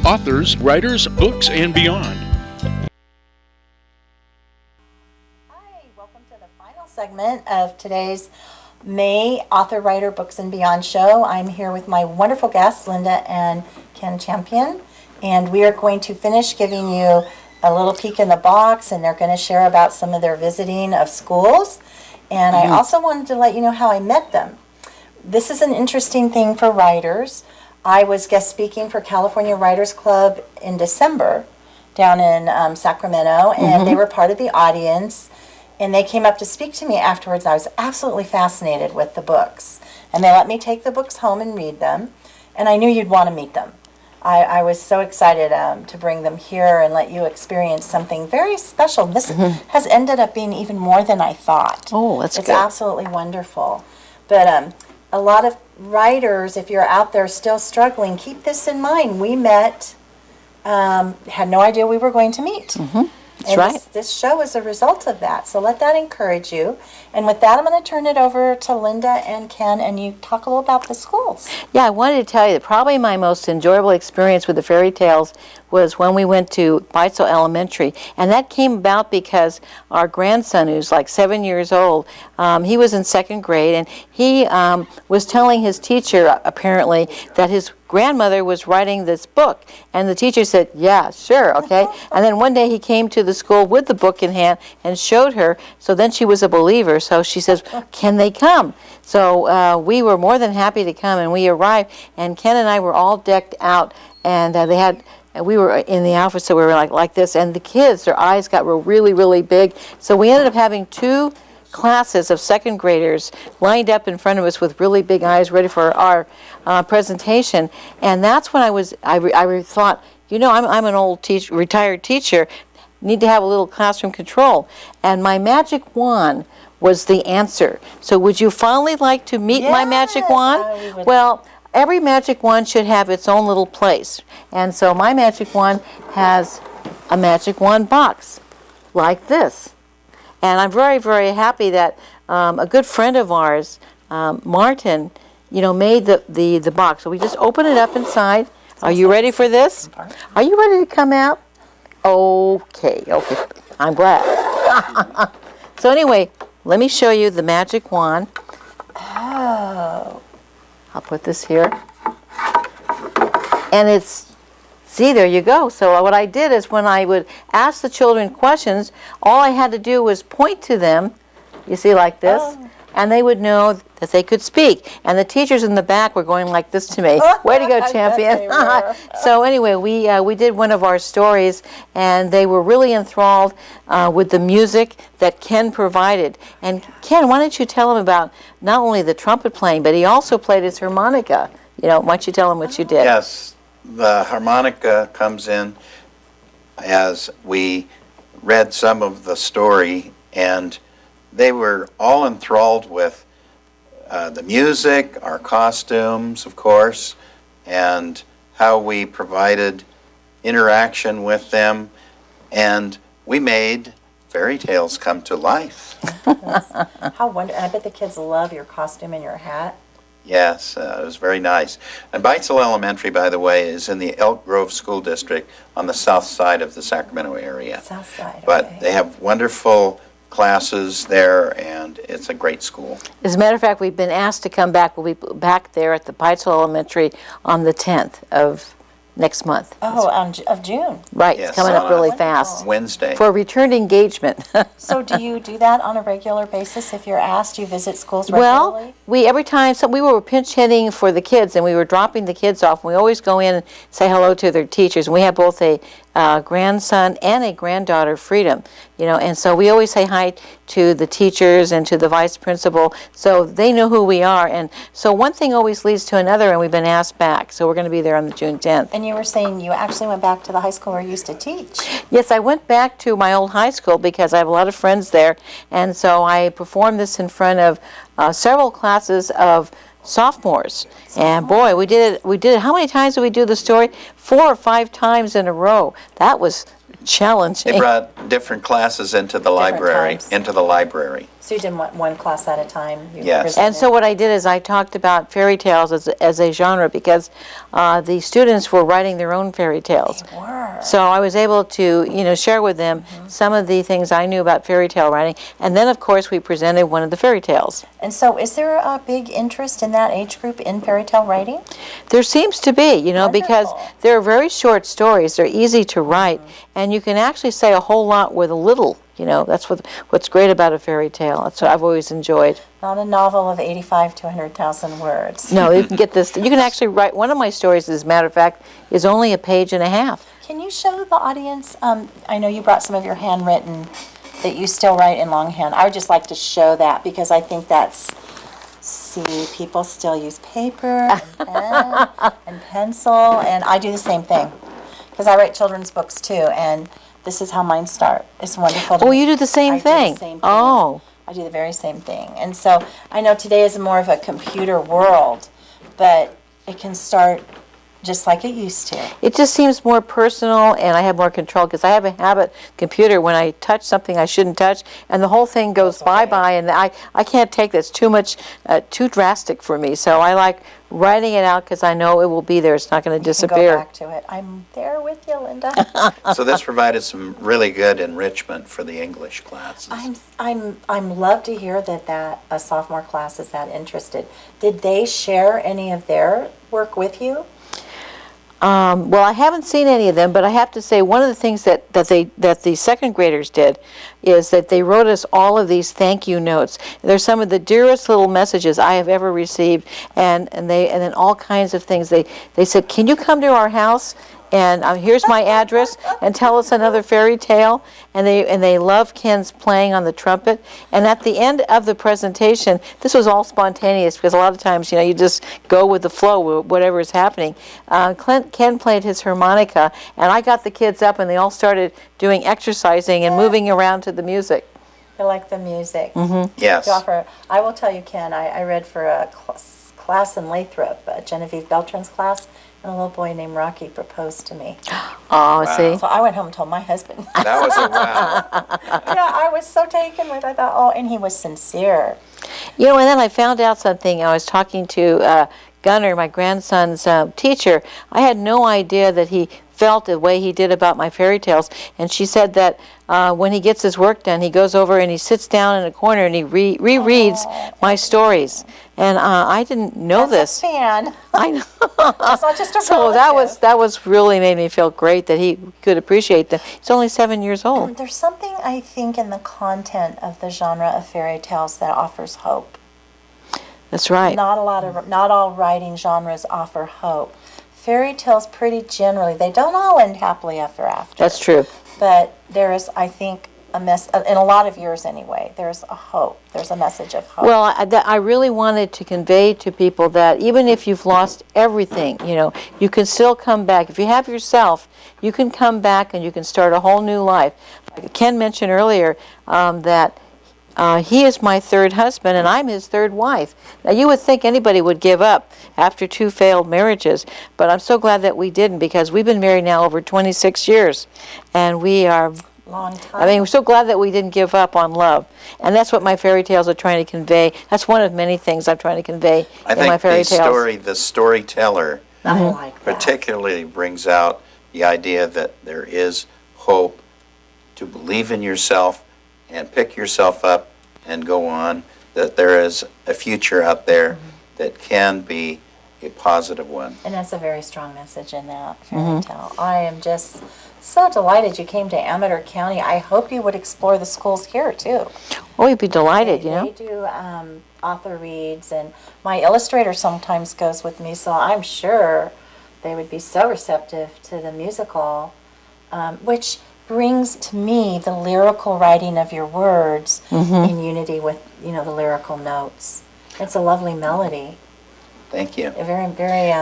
authors, writers, books, and beyond. Hi, welcome to the final segment of today's May Author, Writer, Books, and Beyond show. I'm here with my wonderful guests, Linda and Ken Champion, and we are going to finish giving you a little peek in the box, and they're going to share about some of their visiting of schools. And I also wanted to let you know how I met them. This is an interesting thing for writers. I was guest speaking for California Writers Club in December down in Sacramento, and they were part of the audience, and they came up to speak to me afterwards. I was absolutely fascinated with the books, and they let me take the books home and read them, and I knew you'd want to meet them. I was so excited to bring them here and let you experience something very special. This has ended up being even more than I thought. Oh, that's It's good. absolutely wonderful. But a lot of writers, if you're out there still struggling, keep this in mind. We met, had no idea we were going to meet. That's right. This show is a result of that. So let that encourage you. And with that, I'm going to turn it over to Linda and Ken, and you talk a little about the schools. Yeah, I wanted to tell you that probably my most enjoyable experience with the fairy tales was when we went to Beitzel Elementary. And that came about because our grandson, who's like 7 years old, he was in second grade, and he was telling his teacher, apparently, that his grandmother was writing this book. And the teacher said, yeah, sure, okay. And then one day he came to the school with the book in hand and showed her. So then she was a believer. So she says, can they come? So we were more than happy to come, and we arrived, and Ken and I were all decked out, and we were in the outfit, so we were like this, and the kids, their eyes got really, really big. So we ended up having two classes of second graders lined up in front of us with really big eyes ready for our presentation. And that's when I thought, you know, I'm an old retired teacher, need to have a little classroom control. And my magic wand was the answer. So would you finally like to meet my magic wand? Well, every magic wand should have its own little place. And so my magic wand has a magic wand box like this. And I'm very, very happy that a good friend of ours, Martin, made the box. So we just open it up inside. Are you ready for this? Are you ready to come out? Okay. I'm glad. So anyway, let me show you the magic wand. Oh. I'll put this here. And see, there you go. So what I did is when I would ask the children questions, all I had to do was point to them, you see, like this, and they would know that they could speak. And the teachers in the back were going like this to me. Way to go, champion. So anyway, we did one of our stories, and they were really enthralled with the music that Ken provided. And Ken, why don't you tell them about not only the trumpet playing, but he also played his harmonica. Why don't you tell them what you did? Yes. The harmonica comes in as we read some of the story, and they were all enthralled with the music, our costumes, of course, and how we provided interaction with them, and we made fairy tales come to life. How wonderful. I bet the kids love your costume and your hat. Yes, it was very nice. And Beitzel Elementary, by the way, is in the Elk Grove School District on the south side of the Sacramento area. South side, But okay. they have wonderful classes there, and it's a great school. As a matter of fact, we've been asked to come back. We'll be back there at the Beitzel Elementary on the 10th of next month. Oh, of June. Right, Yes, it's coming up really Wonderful. fast. Wednesday. For a return engagement. So do you do that on a regular basis if you're asked? You visit schools Well, regularly? every time we were pinch hitting for the kids, and we were dropping the kids off, and we always go in and say hello to their teachers. And we have both a grandson and a granddaughter, Freedom, and so we always say hi to the teachers and to the vice principal, so they know who we are. And so one thing always leads to another, and we've been asked back. So we're going to be there on the June 10th. And you were saying you actually went back to the high school where you used to teach. Yes, I went back to my old high school because I have a lot of friends there, and so I performed this in front of several classes of sophomores. And boy, we did it. How many times did we do the story? 4 or 5 times in a row. That was challenging. They brought different classes into the library, times. So you did one class at a time? You Yes. presented. And so what I did is I talked about fairy tales as a genre because the students were writing their own fairy tales. They were. So I was able to, share with them some of the things I knew about fairy tale writing. And then, of course, we presented one of the fairy tales. And so is there a big interest in that age group in fairy tale writing? There seems to be, because Wonderful. they're very short stories. They're easy to write, and you can actually say a whole lot with a little. That's what's great about a fairy tale. That's what I've always enjoyed. Not a novel of 85 to 100,000 words. No, you can get this. You can actually write. One of my stories, as a matter of fact, is only a page and a half. Can you show the audience, I know you brought some of your handwritten that you still write in longhand. I would just like to show that because I think see, people still use paper and pen and pencil, and I do the same thing because I write children's books too, and this is how mine start. It's wonderful to Oh, me. you do the same I do thing. the same thing. Oh. I do the very same thing. And so I know today is more of a computer world, but it can start just like it used to. It just seems more personal, and I have more control because I have a habit computer when I touch something I shouldn't touch, and the whole thing goes bye-bye, and I can't take that's too much, too drastic for me. So I like writing it out because I know it will be there. It's not going to Go disappear. back to it. I'm there with you, Linda. So this provided some really good enrichment for the English classes. I'm love to hear that a sophomore class is that interested. Did they share any of their work with you? Well, I haven't seen any of them, but I have to say one of the things that the second graders did is that they wrote us all of these thank you notes. They're some of the dearest little messages I have ever received, and then all kinds of things. They said, "Can you come to our house? And here's my address, and tell us another fairy tale." And they love Ken's playing on the trumpet. And at the end of the presentation, this was all spontaneous because a lot of times, you just go with the flow, whatever is happening. Ken played his harmonica, and I got the kids up, and they all started doing exercising and moving around to the music. I like the music. Yes. I will tell you, Ken, I read for a class in Lathrop, Genevieve Beltran's class, and a little boy named Rocky proposed to me. Oh, see? So I went home and told my husband. That was a wow. Yeah, I was so taken with it. I thought, and he was sincere. And then I found out something. I was talking to Gunnar, my grandson's teacher. I had no idea that he felt the way he did about my fairy tales. And she said that when he gets his work done, he goes over and he sits down in a corner and he rereads my stories. And I didn't know That's this. a fan. I know. It's not just a So relative. that was really made me feel great that he could appreciate them. He's only 7 years old. There's something, I think, in the content of the genre of fairy tales that offers hope. That's right. Not all writing genres offer hope. Fairy tales, pretty generally, they don't all end happily ever after. That's true. But there is, I think, in a lot of years anyway, there's a hope. There's a message of hope. Well, I really wanted to convey to people that even if you've lost everything, you can still come back. If you have yourself, you can come back and you can start a whole new life. Ken mentioned earlier that he is my third husband and I'm his third wife. Now, you would think anybody would give up after 2 failed marriages, but I'm so glad that we didn't because we've been married now over 26 years, and we are... Long time. I mean, we're so glad that we didn't give up on love. And that's what my fairy tales are trying to convey. That's one of many things I'm trying to convey in my fairy tales. The storyteller I like that. particularly brings out the idea that there is hope to believe in yourself and pick yourself up and go on, that there is a future out there that can be a positive one. And that's a very strong message in that fairy tale. I am just so delighted you came to Amador County. I hope you would explore the schools here too. Oh, you'd be delighted, They do author reads, and my illustrator sometimes goes with me, so I'm sure they would be so receptive to the musical, which brings to me the lyrical writing of your words in unity with, the lyrical notes. It's a lovely melody. Thank you. Very, very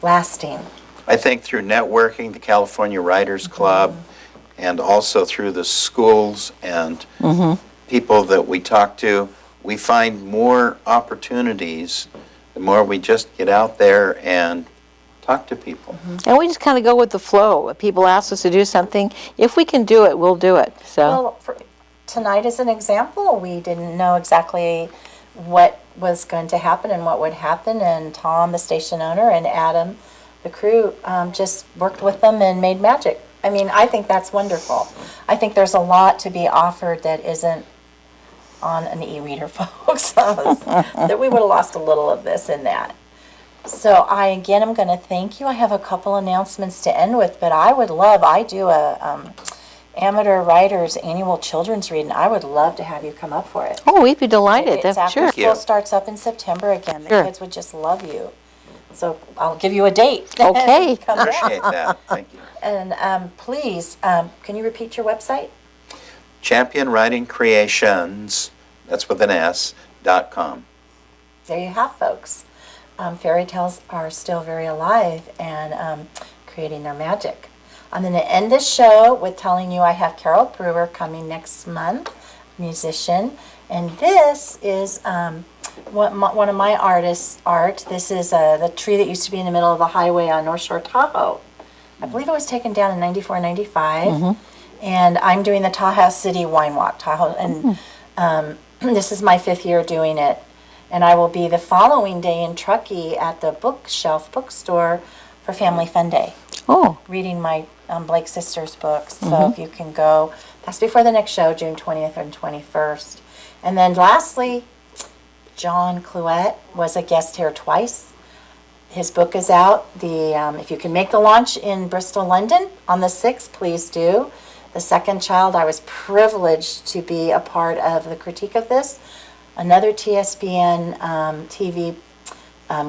lasting. I think through networking, the California Writers Club, and also through the schools and people that we talk to, we find more opportunities the more we just get out there and talk to people. And we just kind of go with the flow. If people ask us to do something, if we can do it, we'll do it. So Well, tonight is an example. We didn't know exactly what was going to happen and what would happen, and Tom, the station owner, and Adam, the crew, just worked with them and made magic. I mean, I think that's wonderful. I think there's a lot to be offered that isn't on an e-reader, folks. That we would have lost a little of this and that. So again, I'm going to thank you. I have a couple announcements to end with, but I do a amateur writers annual children's reading. I would love to have you come up for it. oh, we'd be delighted. It's That's after sure. school starts up in September again. The Sure. kids would just love you. So I'll give you a date. Okay. Come down. Appreciate that. Thank you. And please, can you repeat your website? Champion Writing Creations, that's with an S.com. There you have, folks. Fairy tales are still very alive and creating their magic. I'm going to end this show with telling you I have Carol Brewer coming next month, musician, and this is one of my artists' art. This is the tree that used to be in the middle of the highway on North Shore Tahoe. I believe it was taken down in 94, 95, and I'm doing the Tahoe City Wine Walk, Tahoe, and this is my 5th year doing it. And I will be the following day in Truckee at the Bookshelf bookstore for Family Fun Day, Oh, reading my Blake Sisters books. So if you can go, that's before the next show, June 20th and 21st. And then lastly, John Cluette was a guest here twice. His book is out. If you can make the launch in Bristol, London on the 6th, please do. The Second Child, I was privileged to be a part of the critique of this. Another TSPN TV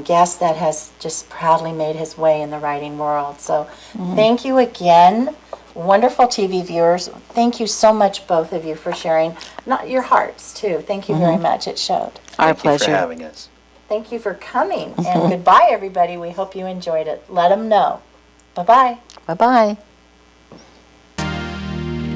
guest that has just proudly made his way in the writing world. So thank you again, wonderful TV viewers. Thank you so much, both of you, for sharing not your hearts, too. Thank you very much. It showed. our Thank you pleasure. for having us. Thank you for coming. And goodbye, everybody. We hope you enjoyed it. Let them know. Bye-bye. Bye-bye.